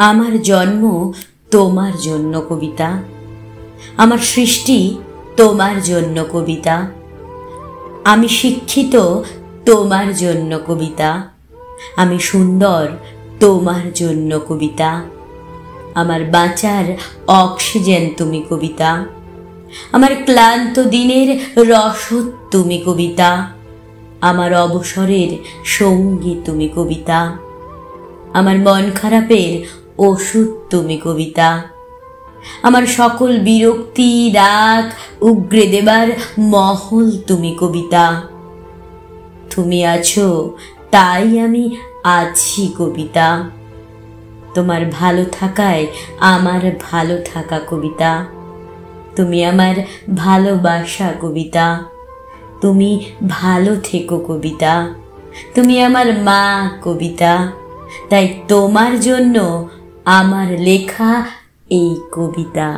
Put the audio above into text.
আমার জন্ম তোমার জন্য কবিতা, আমার সৃষ্টি তোমার জন্য কবিতা, আমি শিক্ষিত তোমার জন্য কবিতা, আমি সুন্দর তোমার জন্য কবিতা, আমার বাঁচার অক্সিজেন তুমি কবিতা, আমার ক্লান্ত দিনের রসদ তুমি কবিতা, আমার অবসরের সঙ্গী তুমি কবিতা, আমার মন খারাপের ওষুধ তুমি কবিতা, আমার সকল বিরক্তি রাগ উগরে দেবার মহল তুমি কবিতা। তুমি আছো তাই আমি আছি কবিতা, তোমার ভালো থাকায় আমার ভালো থাকা কবিতা, তুমি আমার ভালোবাসা কবিতা, তুমি ভালো থেকো কবিতা, তুমি আমার মা কবিতা, তাই তোমার জন্য আমার লেখা এই কবিতা।